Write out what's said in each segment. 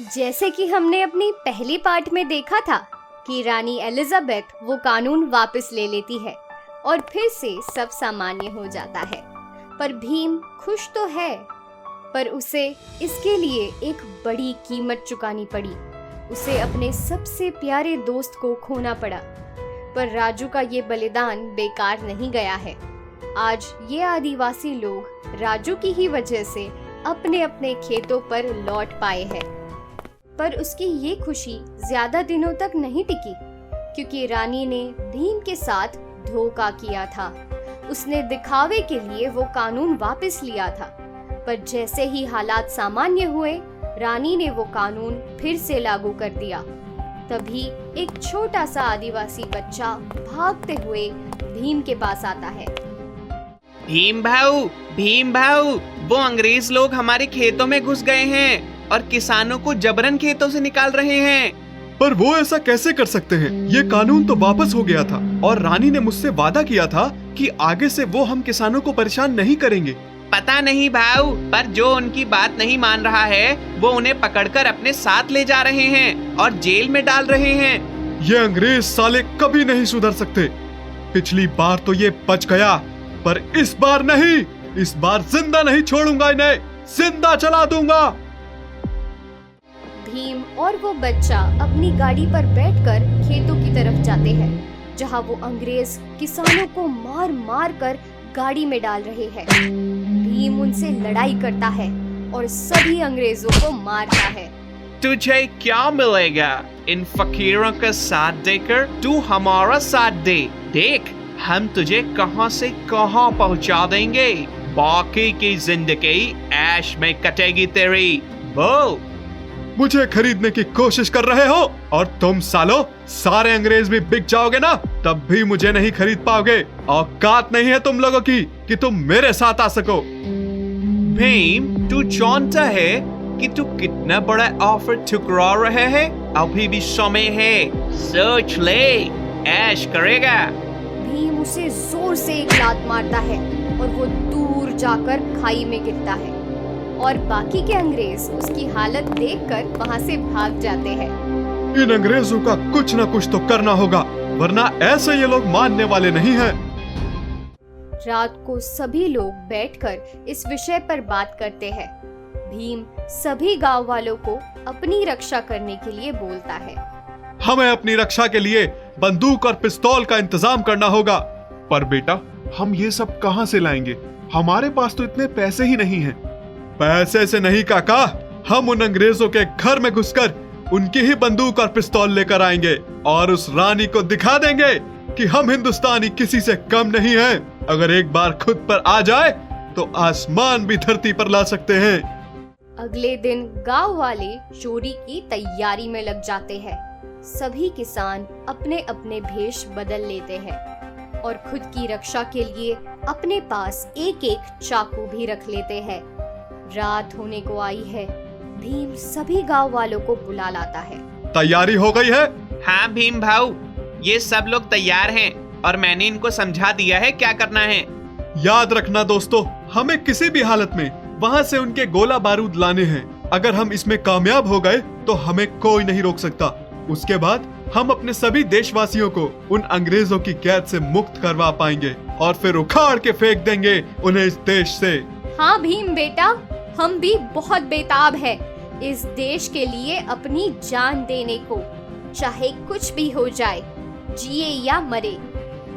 जैसे कि हमने अपनी पहली पार्ट में देखा था कि रानी एलिजाबेथ वो कानून वापस ले लेती है और फिर से सब सामान्य हो जाता है। पर भीम खुश तो है, पर उसे इसके लिए एक बड़ी कीमत चुकानी पड़ी। उसे अपने सबसे प्यारे दोस्त को खोना पड़ा। पर राजू का ये बलिदान बेकार नहीं गया है। आज ये आदिवासी लोग राजू की ही वजह से अपने अपने खेतों पर लौट पाए हैं। पर उसकी ये खुशी ज्यादा दिनों तक नहीं टिकी, क्योंकि रानी ने भीम के साथ धोखा किया था। उसने दिखावे के लिए वो कानून वापस लिया था, पर जैसे ही हालात सामान्य हुए, रानी ने वो कानून फिर से लागू कर दिया। तभी एक छोटा सा आदिवासी बच्चा भागते हुए भीम के पास आता है। भीम भाऊ, वो अंग्रेज लोग हमारे खेतों में घुस गए हैं और किसानों को जबरन खेतों से निकाल रहे हैं। पर वो ऐसा कैसे कर सकते हैं? ये कानून तो वापस हो गया था और रानी ने मुझसे वादा किया था कि आगे से वो हम किसानों को परेशान नहीं करेंगे। पता नहीं भाऊ, पर जो उनकी बात नहीं मान रहा है वो उन्हें पकड़कर अपने साथ ले जा रहे हैं और जेल में डाल रहे हैं। ये अंग्रेज साले कभी नहीं सुधर सकते। पिछली बार तो ये बच गया, पर इस बार नहीं। इस बार जिंदा नहीं छोड़ूंगा इन्हें, जिंदा चला दूंगा। भीम और वो बच्चा अपनी गाड़ी पर बैठकर खेतों की तरफ जाते हैं, जहां वो अंग्रेज किसानों को मार मार कर गाड़ी में डाल रहे हैं। भीम उनसे लड़ाई करता है और सभी अंग्रेजों को मारता है। तुझे क्या मिलेगा इन फकीरों का साथ देकर? तू हमारा साथ दे, देख हम तुझे कहां से कहां पहुंचा देंगे। बाकी की जिंदगी ऐश में कटेगी तेरी। बोल। मुझे खरीदने की कोशिश कर रहे हो और तुम सालो सारे अंग्रेज भी बिक जाओगे ना, तब भी मुझे नहीं खरीद पाओगे। औकात नहीं है तुम लोगों की कि तुम मेरे साथ आ सको। भीम, तू जानता है कि तू कितना बड़ा ऑफर ठुकरा रहे है? अभी भी समय है, सोच ले, ऐश करेगा। भीम उसे जोर से एक लात मारता है और वो दूर जाकर खाई में गिरता है और बाकी के अंग्रेज उसकी हालत देखकर वहां से भाग जाते हैं। इन अंग्रेजों का कुछ न कुछ तो करना होगा, वरना ऐसे ये लोग मानने वाले नहीं हैं। रात को सभी लोग बैठकर इस विषय पर बात करते हैं। भीम सभी गांव वालों को अपनी रक्षा करने के लिए बोलता है। हमें अपनी रक्षा के लिए बंदूक और पिस्तौल का इंतजाम करना होगा। पर बेटा, हम ये सब कहां से लाएंगे? हमारे पास तो इतने पैसे ही नहीं हैं। पैसे से नहीं काका, हम उन अंग्रेजों के घर में घुसकर उनकी ही बंदूक और पिस्तौल लेकर आएंगे और उस रानी को दिखा देंगे कि हम हिंदुस्तानी किसी से कम नहीं हैं। अगर एक बार खुद पर आ जाए तो आसमान भी धरती पर ला सकते हैं। अगले दिन गांव वाले चोरी की तैयारी में लग जाते हैं। सभी किसान अपने अपने भेष बदल लेते हैं और खुद की रक्षा के लिए अपने पास एक एक चाकू भी रख लेते हैं। रात होने को आई है। भीम सभी गांव वालों को बुला लाता है। तैयारी हो गई है? हाँ भीम भाऊ, ये सब लोग तैयार हैं और मैंने इनको समझा दिया है क्या करना है। याद रखना दोस्तों, हमें किसी भी हालत में वहाँ से उनके गोला बारूद लाने हैं। अगर हम इसमें कामयाब हो गए तो हमें कोई नहीं रोक सकता। उसके बाद हम अपने सभी देशवासियों को उन अंग्रेजों की कैद से मुक्त करवा पाएंगे और फिर उखाड़ के फेंक देंगे उन्हें इस देश से। हाँ भीम बेटा, हम भी बहुत बेताब है इस देश के लिए अपनी जान देने को, चाहे कुछ भी हो जाए, जिए या मरे।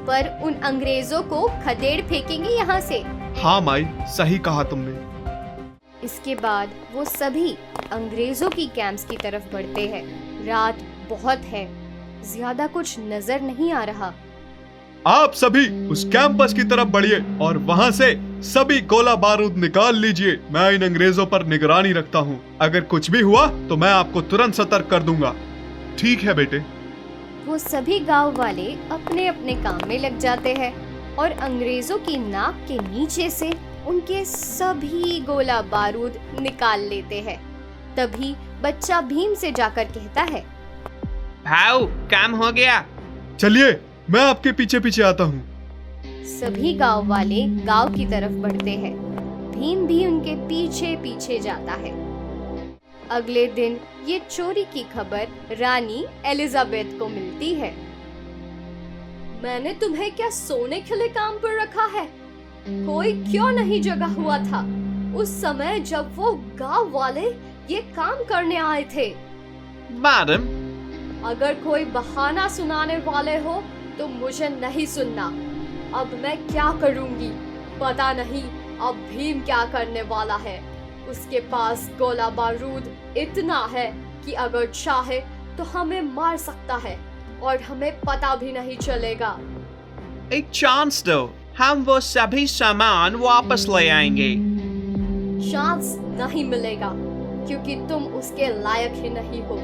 पर उन अंग्रेजों को खदेड़ फेंकेंगे यहाँ से। हाँ माई, सही कहा तुमने। इसके बाद वो सभी अंग्रेजों की कैंप्स की तरफ बढ़ते हैं। रात बहुत है, ज्यादा कुछ नजर नहीं आ रहा। आप सभी उस कैंपस की तरफ बढ़िए और वहाँ से सभी गोला बारूद निकाल लीजिए। मैं इन अंग्रेजों पर निगरानी रखता हूँ। अगर कुछ भी हुआ तो मैं आपको तुरंत सतर्क कर दूंगा। ठीक है बेटे। वो सभी गांव वाले अपने अपने काम में लग जाते हैं और अंग्रेजों की नाक के नीचे से उनके सभी गोला बारूद निकाल लेते हैं। तभी बच्चा भीम से जाकर कहता है, भाऊ काम हो गया। चलिए, मैं आपके पीछे पीछे आता हूँ। सभी गांव वाले गांव की तरफ बढ़ते हैं। भीम भी उनके पीछे पीछे जाता है। अगले दिन ये चोरी की खबर रानी एलिजाबेथ को मिलती है। मैंने तुम्हें क्या सोने के लिए काम पर रखा है? कोई क्यों नहीं जगा हुआ था उस समय जब वो गांव वाले ये काम करने आए थे? मैडम, अगर कोई बहाना सुनाने वाले हो तो मुझे नहीं सुनना। अब मैं क्या करूंगी पता नहीं। अब भीम क्या करने वाला है? उसके पास गोला बारूद इतना है कि अगर चाहे तो हमें मार सकता है और हमें पता भी नहीं चलेगा। एक चांस दो, हम वो सभी सामान वापस ले आएंगे। चांस नहीं मिलेगा क्योंकि तुम उसके लायक ही नहीं हो।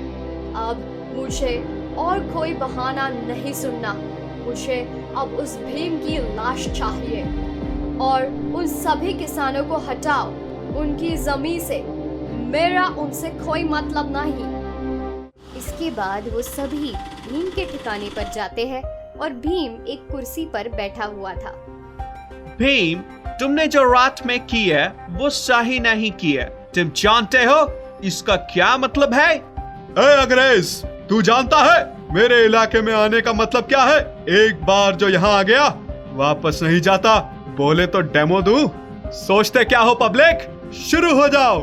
अब मुझे और कोई बहाना नहीं सुनना। मुझे अब उस भीम की लाश चाहिए और उन सभी किसानों को हटाओ उनकी जमीन से। मेरा उनसे कोई मतलब नहीं। इसके बाद वो सभी भीम के ठिकाने पर जाते हैं और भीम एक कुर्सी पर बैठा हुआ था। भीम, तुमने जो रात में किया वो सही नहीं किया। तुम जानते हो इसका क्या मतलब है? ए अंग्रेज, तू जानता है मेरे इलाके में आने का मतलब क्या है? एक बार जो यहाँ आ गया वापस नहीं जाता। बोले तो डेमो दूं। सोचते क्या हो पब्लिक? शुरू हो जाओ।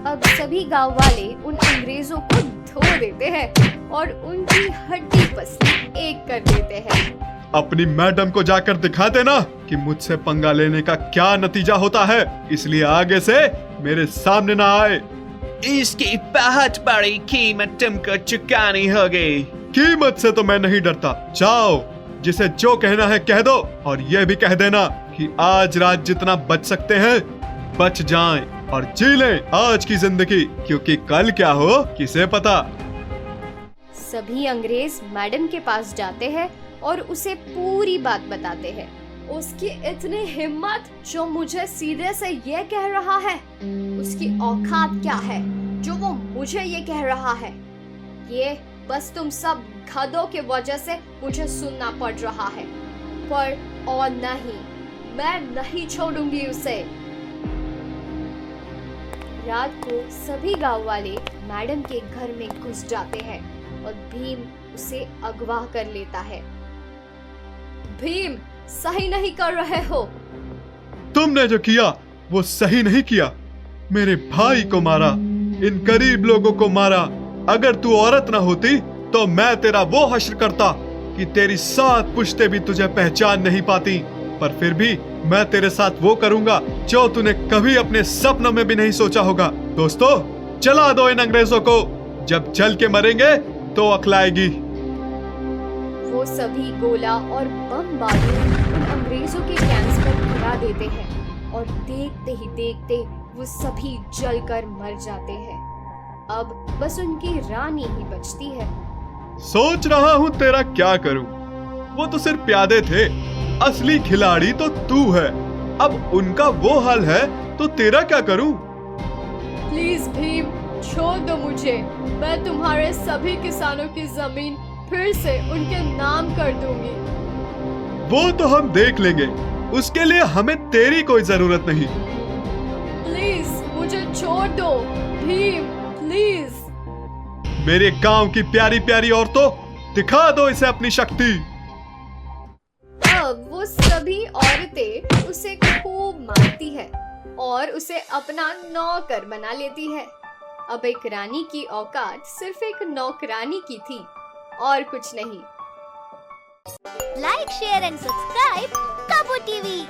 अब सभी गांव वाले उन अंग्रेजों को धो देते हैं और उनकी हड्डी पसली एक कर देते हैं। अपनी मैडम को जाकर दिखा देना कि मुझसे पंगा लेने का क्या नतीजा होता है, इसलिए आगे से मेरे सामने ना आए। इसकी बहुत बड़ी कीमत तुमको चुकानी होगी। कीमत से तो मैं नहीं डरता। जाओ, जिसे जो कहना है कह दो और ये भी कह देना कि आज रात जितना बच सकते हैं बच जाएं और जी लें आज की जिंदगी, क्योंकि कल क्या हो किसे पता। सभी अंग्रेज मैडम के पास जाते हैं और उसे पूरी बात बताते हैं। उसकी इतनी हिम्मत जो मुझे सीधे से ये कह रहा है। उसकी औकात क्या है जो वो मुझे ये कह रहा है। ये बस तुम सब गधों के वजह से मुझे सुनना पड़ रहा है। पर और नहीं, मैं नहीं छोड़ूंगी उसे। रात को सभी गांव वाले मैडम के घर में घुस जाते हैं और भीम उसे अगवा कर लेता है। भीम, सही नहीं कर रहे हो। तुमने जो किया वो सही नहीं किया। मेरे भाई को मारा, इन गरीब लोगों को मारा। अगर तू औरत ना होती तो मैं तेरा वो हश्र करता कि तेरी 7 पुश्तें भी तुझे पहचान नहीं पाती। पर फिर भी मैं तेरे साथ वो करूंगा जो तूने कभी अपने सपनों में भी नहीं सोचा होगा। दोस्तों, जला दो इन अंग्रेजों को। जब जल के मरेंगे तो अक्ल आएगी। वो सभी गोला और बम बारूद उन अंग्रेजों के कैंप्स पर गिरा देते हैं और देखते ही देखते वो सभी जलकर मर जाते हैं। अब बस उनकी रानी ही बचती है। सोच रहा हूँ तेरा क्या करूँ। वो तो सिर्फ प्यादे थे, असली खिलाड़ी तो तू है। अब उनका वो हाल है तो तेरा क्या करूँ? प्लीज भीम, छोड़ दो मुझे। मैं तुम्हारे सभी किसानों की जमीन फिर से उनके नाम कर दूंगी। वो तो हम देख लेंगे, उसके लिए हमें तेरी कोई जरूरत नहीं। प्लीज मुझे छोड़ दो भीम, प्लीज। मेरे गांव की प्यारी प्यारी औरतों, दिखा दो इसे अपनी शक्ति। अब वो सभी औरतें उसे खूब मारती है और उसे अपना नौकर बना लेती है। अब एक रानी की औकात सिर्फ एक नौकरानी की थी और कुछ नहीं। लाइक, शेयर एंड सब्सक्राइब काबू टीवी।